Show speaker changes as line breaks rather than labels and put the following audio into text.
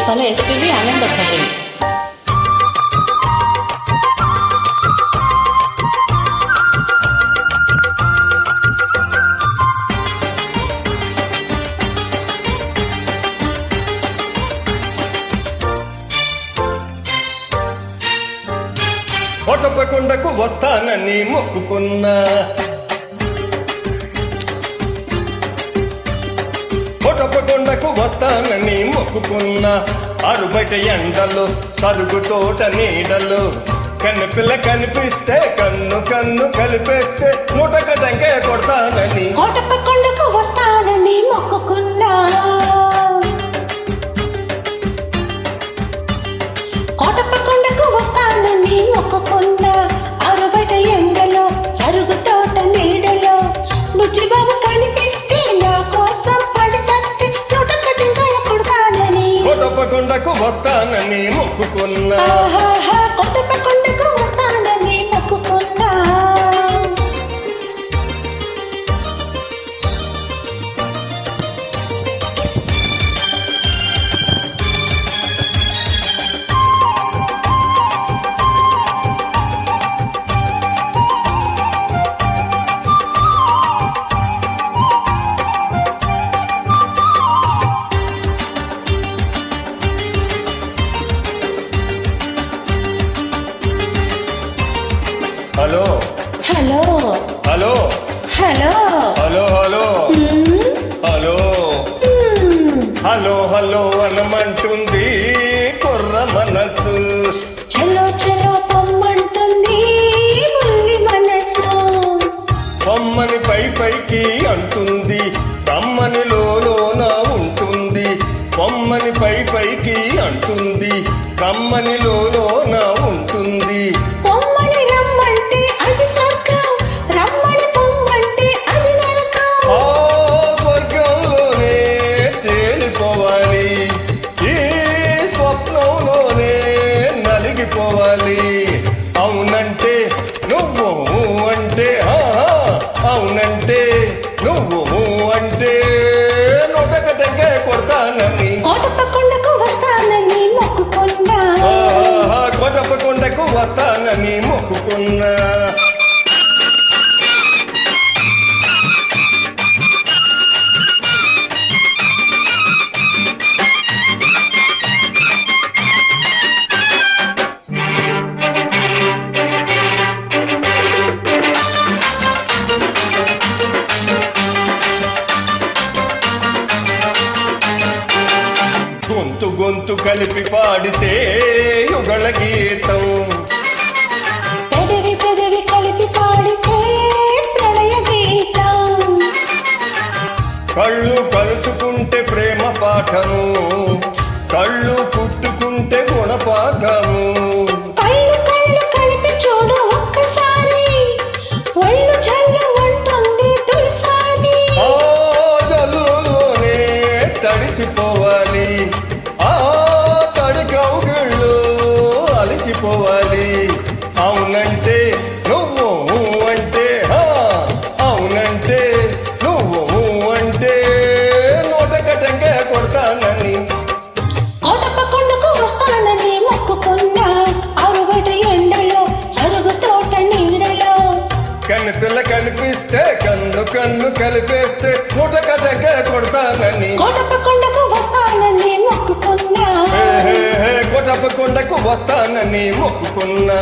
స్వల SPV Anandapalli.
కోటప్పకొండకు వస్తానని మొక్కుకున్నా, కోటప్పకొండకు వస్తానని మొక్కుకున్నా. అరుబయట ఎండలు సరుగు తోట నీడలు, కన్నెపిల్ల కనిపిస్తే కన్ను కన్ను కలిపేస్తే నూటక టెంకాయ కొడతానని
కోటప్పకొండకు వస్తానని మొక్కుకున్నా, కోటప్పకొండకు వస్తానని మొక్కుకున్నా. అరుబయట ఎండలో సరుగు తోట నీడలో, బుచ్చిబాబు కనిపిస్తే నా కోసం పడి చస్తే నూటక టెంకాయ కొడతానని
కోటప్పకొండకు వస్తానని మొక్కుకున్నా.
కోటప్పకొండకు వస్తానని మొక్కుకున్నా.
Hello
hello
hello
hello
hello hello hello hello hello అనమంటుంది కుర్ర మనసు.
చలో చలో పొమ్మంటుంది ముల్లి మనసు.
బొమ్మని పై పైకి అంటుంది, రమ్మని లోన ఉంటుంది. బొమ్మని పై పైకి అంటుంది, రమ్మని లోన ఉంటుంది.
పొమ్మని రమ్మంటే అది స్వర్గం, రమ్మని పొమ్మంటే అది నరకం.
ఆ స్వర్గంలోనే తేలిపోవాలి, ఈ స్వప్నంలోనే నలిగిపోవాలి. అవునంటే నువ్వు అంటే అవునంటే నువ్వు అంటే నూటక టెంకాయ కొడతానని
కోటప్పకొండకు వస్తానని మొక్కుకున్నా.
కోటప్పకొండకు వస్తానని మొక్కుకున్నా. గొంతు గొంతు కలిపి పాడితే యుగళ గీతం,
పెదవి పెదవి కలిపి పాడితే ప్రణయ గీతం.
కళ్ళు కలుసుకుంటే ప్రేమ పాఠము, కళ్ళు పుట్టుకుంటే గుణపాఠము.
కళ్ళు కళ్ళు కలిపి చూడు ఒక్కసారి, ఒళ్ళు జల్లు ఉంటుంది తొలిసారి.
ఆ జల్లులోనే తడిసిపోవాలి, ఆ తడి కౌగిళ్ళు అలసిపోవాలి. అవునంటే నువ్వు అంటే అవునంటే నువ్వు అంటే నూటక టెంకాయ కొడతానని
కోటప్పకొండకు వస్తానని మొక్కుకున్నా. అరుబయట ఎండలో సరుగు తోట నీడలో,
కన్నెపిల్ల కనిపిస్తే కన్ను కన్ను కలిపేస్తే నూటక టెంకాయ కొడతానని
కోటప్పకొండకు వస్తానని మొక్కుకున్నా.
కోటప్పకొండకు వస్తానని మొక్కుకున్నా.